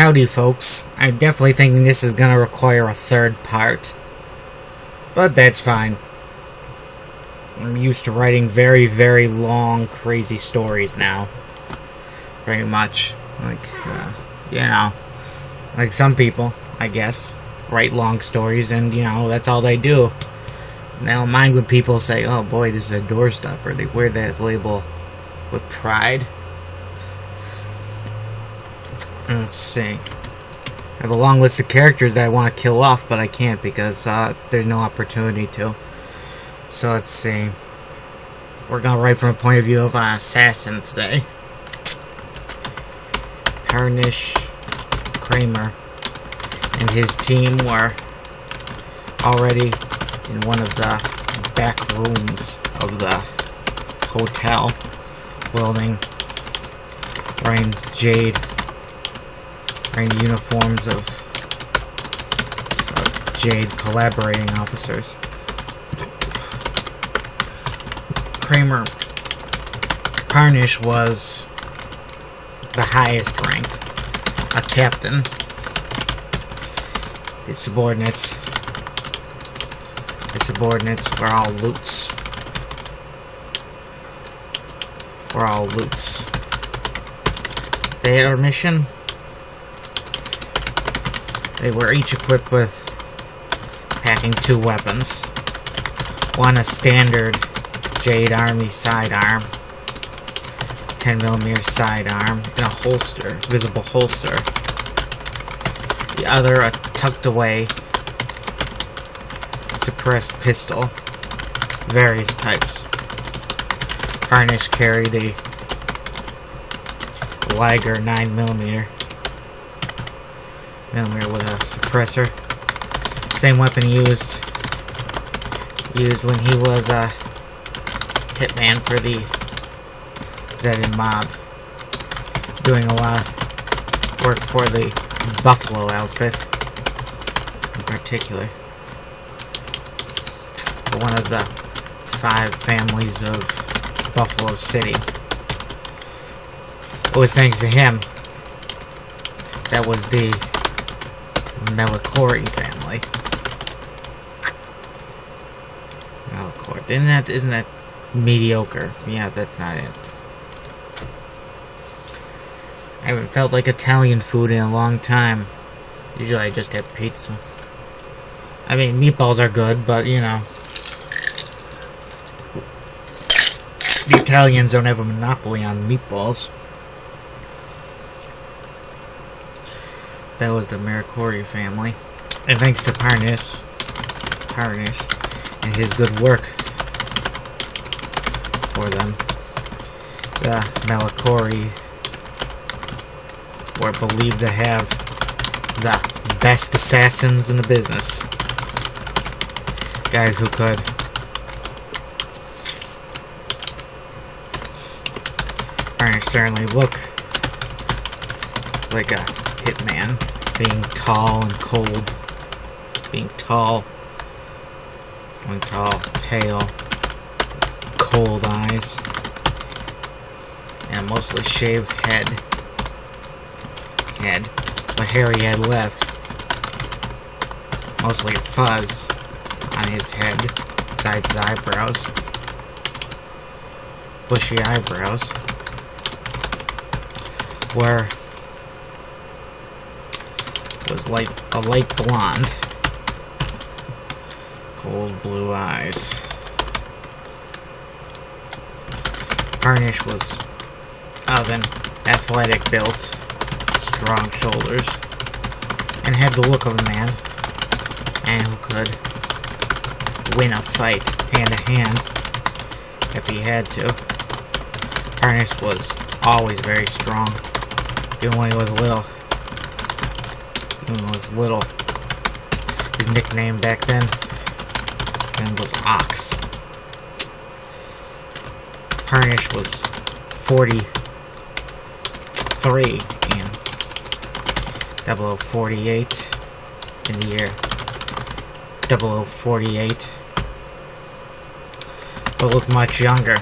Howdy, folks. I'm definitely thinking this is gonna require a third part. But that's fine. I'm used to writing very, very long, crazy stories now. Pretty much. Like some people, I guess, write long stories and, that's all they do. And I don't mind when people say, oh boy, this is a doorstopper. They wear that label with pride. Let's see. I have a long list of characters that I want to kill off, but I can't because there's no opportunity to. So let's see. We're going to write from a point of view of an assassin today. Parnish Kramer and his team were already in one of the back rooms of the hotel building, wearing uniforms of Jade collaborating officers. Parnish was the highest rank, a captain. His subordinates were all loots. Their mission, they were each equipped with packing 2 weapons. One, a standard Jade Army sidearm, 10mm sidearm, in a holster, visible holster. The other, a tucked away suppressed pistol, various types. Parnish carried a Wagner 9mm with a suppressor. Same weapon used when he was a hitman for the Zedin mob, doing a lot of work for the Buffalo outfit in particular. One of the 5 families of Buffalo City. It was thanks to him that was the Melicori family. Melicori. Isn't that mediocre? Yeah, that's not it. I haven't felt like Italian food in a long time. Usually I just have pizza. I mean, meatballs are good, but the Italians don't have a monopoly on meatballs. That was the Mercuri family. And thanks to Parnish and his good work for them, the Melicori were believed to have the best assassins in the business. Guys who could Parnish certainly look like a hitman, being tall and cold, pale, cold eyes, and a mostly shaved head, but hair he had left, mostly fuzz on his head, besides his eyebrows, bushy eyebrows, was a light blonde, cold blue eyes. Parnish was of an athletic build, strong shoulders, and had the look of a man who could win a fight hand to hand if he had to. Parnish was always very strong, even when he was little. His nickname back then was Ox. Parnish was 43 in 0048 in the year 0048, but looked much younger,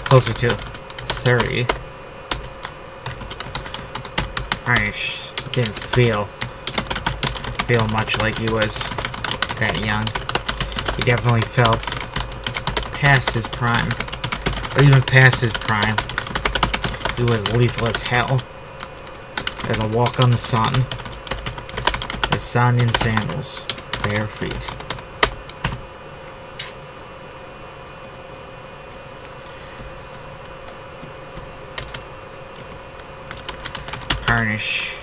closer to 30. Carnage didn't feel much like he was that young. He definitely felt past his prime. But even past his prime, he was lethal as hell. As a walk on the sun. The sun in sandals, bare feet. Carnage.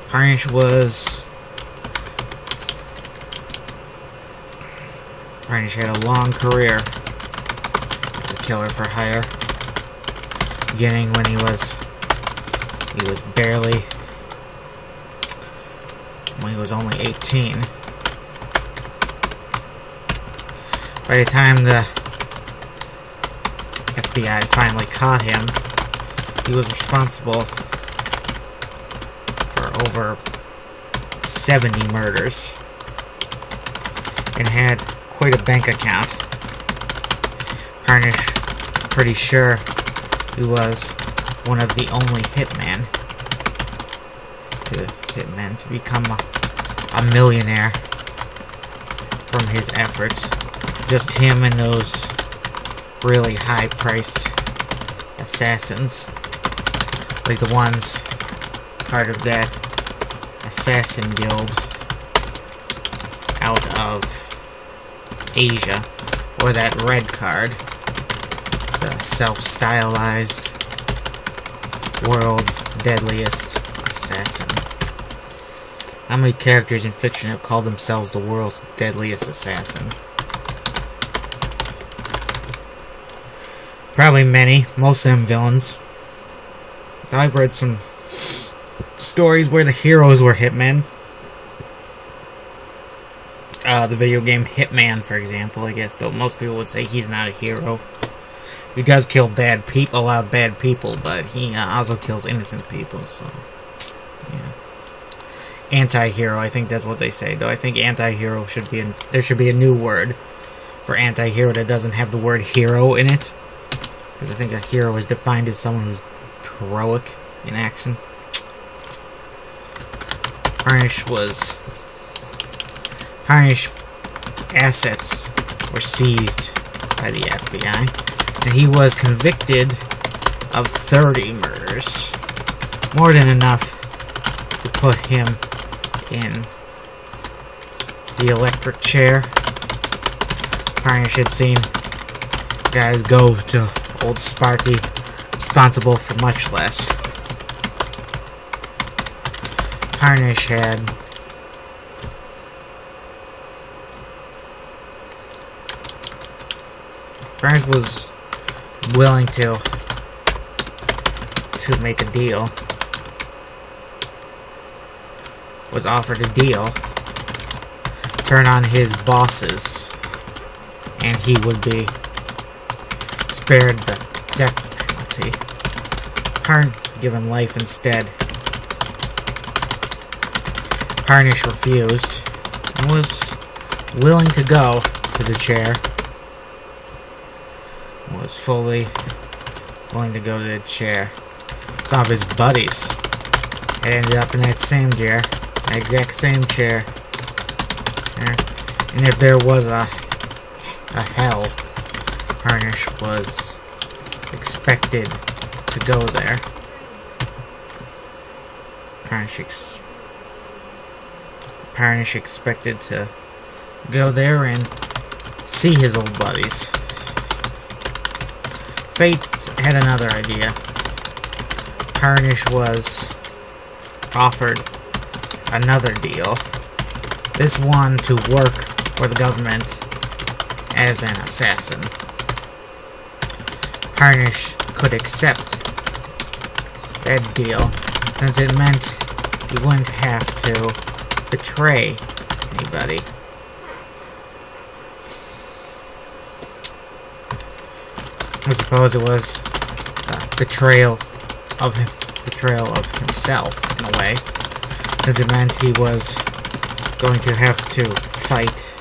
Carnage had a long career as a killer for hire. Beginning when he was only 18. By the time the FBI finally caught him, he was responsible for over 70 murders and had quite a bank account. Carnage, pretty sure he was one of the only hitmen to become a millionaire from his efforts. Just him and those really high-priced assassins, like the ones part of that assassin guild out of Asia, or that red card, the self-stylized world's deadliest assassin. How many characters in fiction have called themselves the world's deadliest assassin? Probably many, most of them villains. I've read some stories where the heroes were hitmen. The video game Hitman, for example, I guess, though most people would say he's not a hero. He does kill a lot of bad people, but he also kills innocent people, so, yeah. Anti-hero, I think that's what they say, though I think anti-hero there should be a new word for anti-hero that doesn't have the word hero in it. Because I think a hero is defined as someone who's heroic in action. Carnage assets were seized by the FBI, and he was convicted of 30 murders. More than enough to put him in the electric chair. Carnage had seen guys go to Old Sparky responsible for much less. Carnage was willing to make a deal. Was offered a deal. Turn on his bosses, and he would be spared the death penalty. Given life instead. Carnage refused and was willing to go to the chair. Was fully willing to go to the chair. Some of his buddies had ended up in that same chair, that exact same chair. And if there was a hell, Carnage was expected to go there. Carnage expected to go there and see his old buddies. Fate had another idea. Carnage was offered another deal. This one to work for the government as an assassin. Carnage could accept that deal, since it meant he wouldn't have to betray anybody. I suppose it was betrayal of himself, in a way, since it meant he was going to have to fight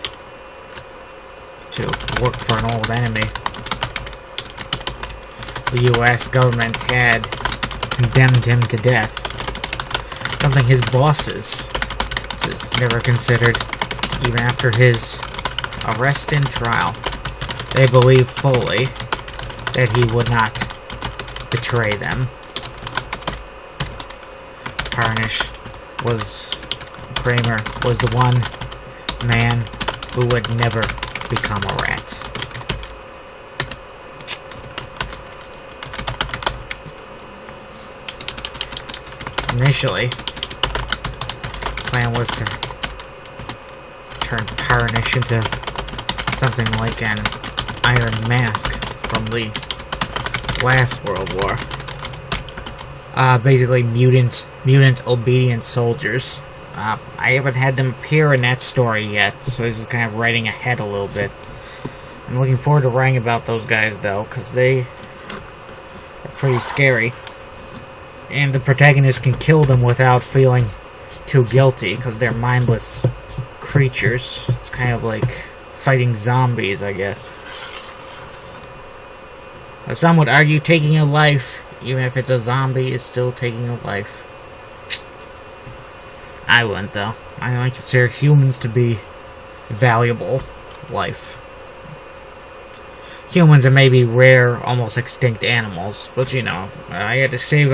to work for an old enemy. The U.S. government had condemned him to death. Something his bosses just never considered, even after his arrest and trial. They believed fully that he would not betray them. Kramer was the one man who would never become a rat. Initially, the plan was to turn Parnish into something like an Iron Mask from the last World War. Basically mutant obedient soldiers. I haven't had them appear in that story yet, so this is kind of writing ahead a little bit. I'm looking forward to writing about those guys, though, because they are pretty scary. And the protagonist can kill them without feeling too guilty, because they're mindless creatures. It's kind of like fighting zombies, I guess. Now, some would argue taking a life, even if it's a zombie, is still taking a life. I wouldn't, though. I consider humans to be valuable life. Humans are maybe rare, almost extinct animals, but I had to save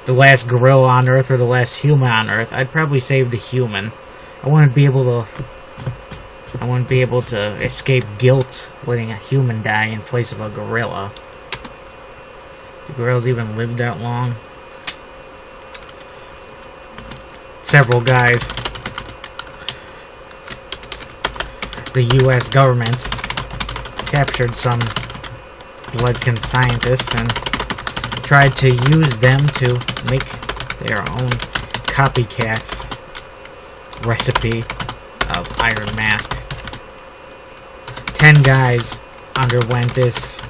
the last gorilla on Earth or the last human on Earth. I'd probably save the human. I wouldn't be able to escape guilt letting a human die in place of a gorilla. Do gorillas even live that long? Several guys, the U.S. government captured some bloodkin scientists and tried to use them to make their own copycat recipe of Iron Mask. 10 guys underwent this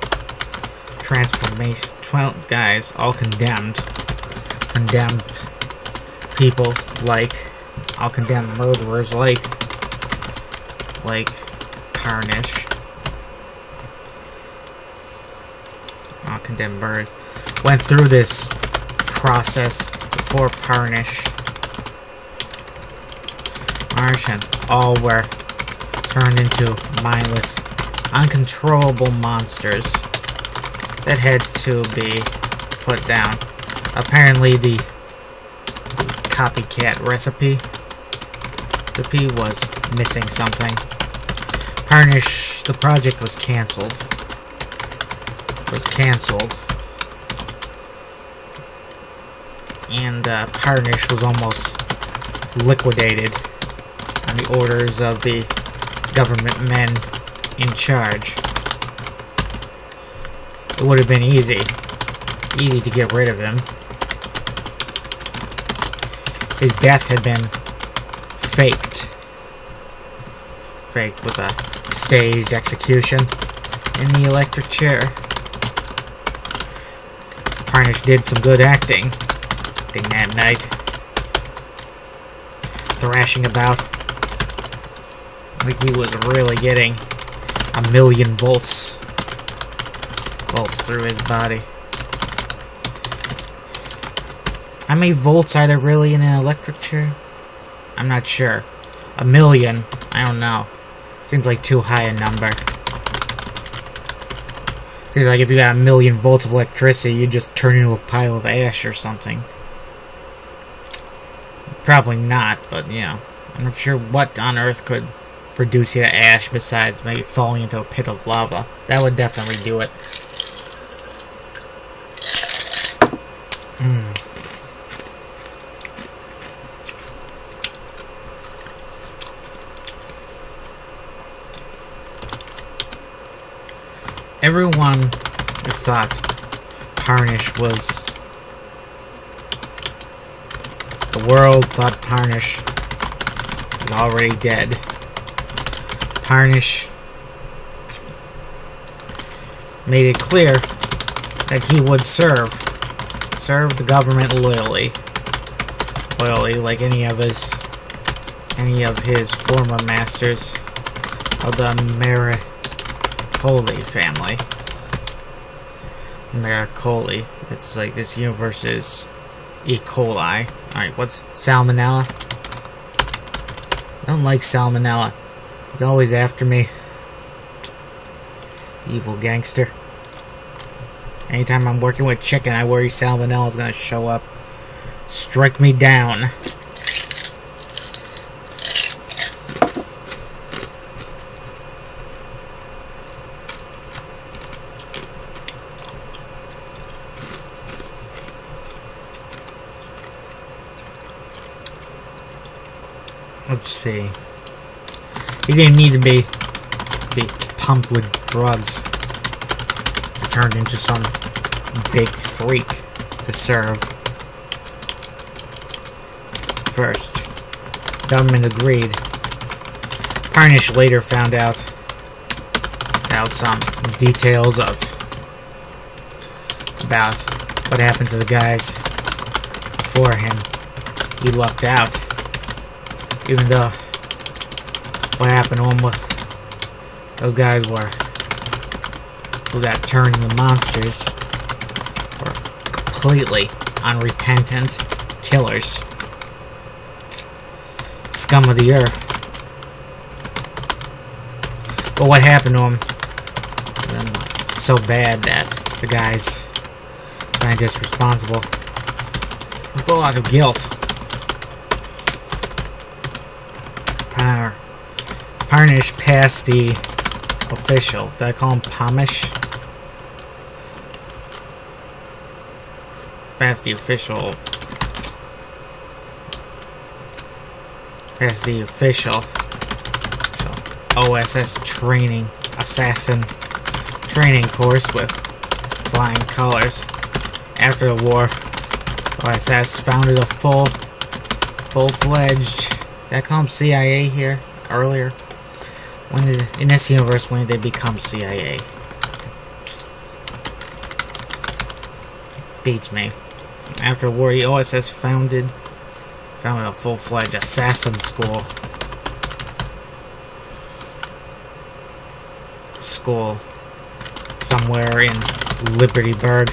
transformation. 12 guys, all condemned people all condemned murderers like Parnish. All condemned murderers went through this process before Parnish. And all were turned into mindless, uncontrollable monsters that had to be put down. Apparently the copycat recipe was missing something. Parnish, the project was cancelled. And Parnish was almost liquidated on the orders of the government men in charge. It would have been easy to get rid of him. His death had been faked with a staged execution in the electric chair. Parnish did some good acting that night, thrashing about like he was really getting 1,000,000 volts through his body. How many volts are there really in an electric chair? I'm not sure. 1,000,000? I don't know. Seems like too high a number. Seems like if you got 1,000,000 volts of electricity, you'd just turn into a pile of ash or something. Probably not, but I'm not sure what on earth could reduce you to ash besides maybe falling into a pit of lava. That would definitely do it. Everyone thought Parnish was... The world thought Parnish was already dead. Parnish made it clear that he would serve the government loyally, like any of his former masters of the Holy family. Miracoli. It's like this universe is E. coli. Alright, what's salmonella? I don't like salmonella. He's always after me. Evil gangster. Anytime I'm working with chicken, I worry salmonella is gonna show up. Strike me down. Let's see. He didn't need to be pumped with drugs. He turned into some big freak to serve. First, government agreed. Parnish later found out some details about what happened to the guys before him. He lucked out. Even though what happened to him was those guys who got turned into monsters were completely unrepentant killers. Scum of the earth. But what happened to him was so bad that the guys, scientists responsible, with a lot of guilt. Parnish passed the official. Did I call him Pomish? Passed the official. Passed the official OSS training, assassin training course with flying colors. After the war, OSS founded a full-fledged. Did I call him CIA here earlier? In this universe, when did they become CIA? Beats me. After the war, the OSS founded a full-fledged assassin school. Somewhere in Libertyburg,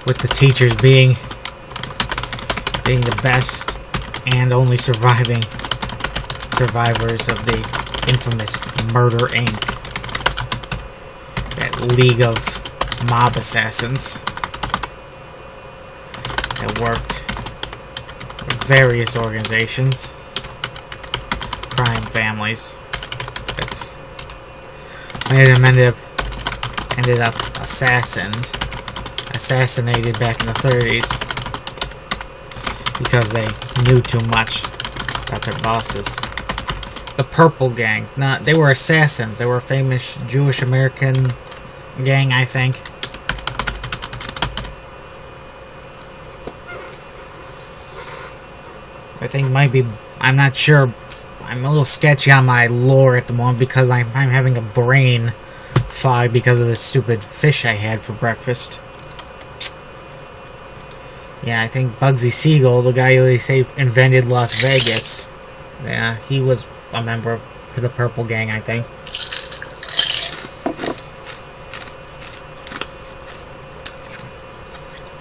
with the teachers being the best and only survivors of the infamous Murder Inc. That league of mob assassins that worked with various organizations, crime families. Many of them ended up assassinated back in the 30s because they knew too much about their bosses. The Purple Gang. They were assassins. They were a famous Jewish American gang, I think. I'm not sure. I'm a little sketchy on my lore at the moment because I'm having a brain fog because of the stupid fish I had for breakfast. Yeah, I think Bugsy Siegel, the guy who they say invented Las Vegas, yeah, he was a member of the Purple Gang, I think.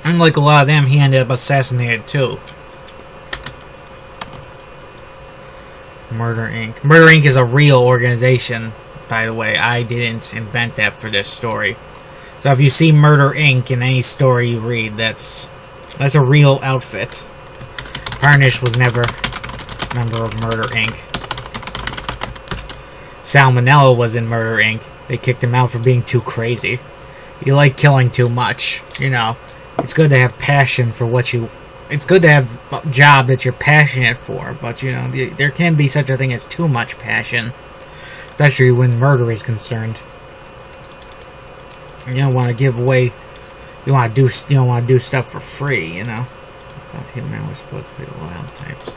Unlike a lot of them, he ended up assassinated too. Murder Inc. Murder Inc. is a real organization, by the way. I didn't invent that for this story. So if you see Murder Inc. in any story you read, that's a real outfit. Parnish was never a member of Murder Inc. Salmonella was in Murder Inc. They kicked him out for being too crazy. You like killing too much, you know. It's good to have passion for what you... It's good to have a job that you're passionate for, but, you know, there can be such a thing as too much passion. Especially when murder is concerned. You don't want to give away... You don't want to do stuff for free, you know. I thought Hitman was supposed to be the wild types.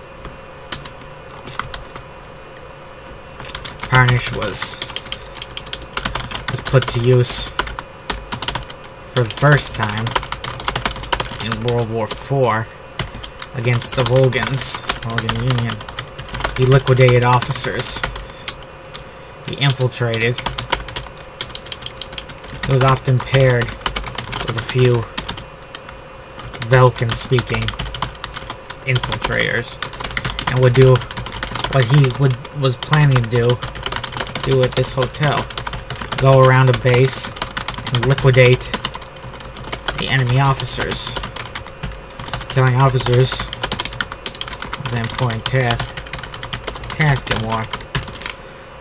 Parnish was put to use for the first time in World War IV against the Volgans, Volgan Union. He liquidated officers. He infiltrated. He was often paired with a few Vulcan-speaking infiltrators, and would do what he was planning to do at this hotel. Go around a base and liquidate the enemy officers. Killing officers was an important task in war.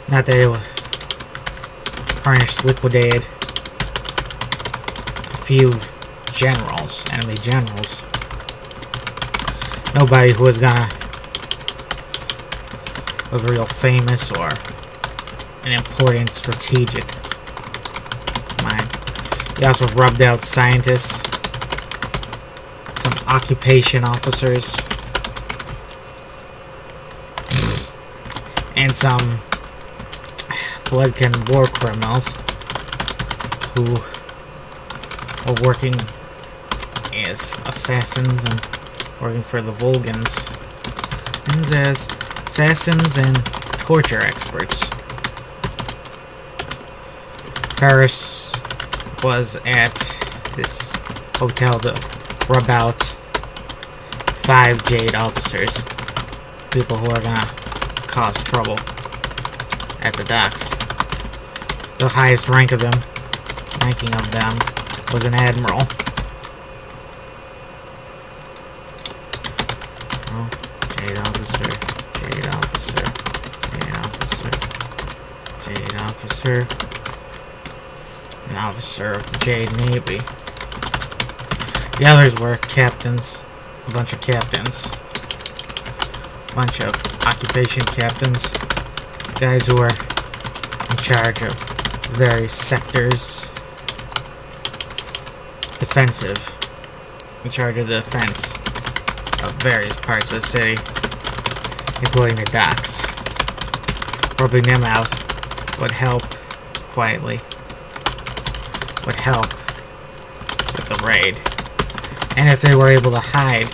Not that it was Carnage liquidated a few generals, enemy generals. Nobody who was real famous or an important strategic mind. He also rubbed out scientists, some occupation officers, and some Bloodkin war criminals who were working as assassins and working for the Vulcans, and as assassins and torture experts. Paris was at this hotel to rub out 5 Jade officers, people who are gonna cause trouble at the docks. The highest ranking of them was an admiral. Oh, Jade officer, Jade officer, Jade officer, Jade officer, an officer of the Jade Navy. The others were captains, a bunch of captains, a bunch of occupation captains, guys who were in charge of various sectors, defensive, in charge of the defense of various parts of the city, including the docks. Rubbing them out would help quietly, would help with the raid. And if they were able to hide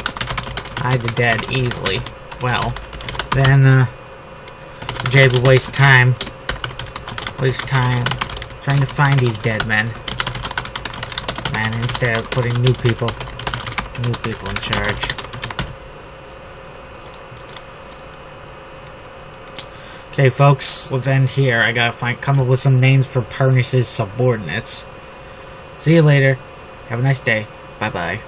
the dead easily, well, then Jade would waste time trying to find these dead men. And instead of putting new people in charge. Okay, folks, let's end here. I gotta come up with some names for Parnish's subordinates. See you later. Have a nice day. Bye-bye.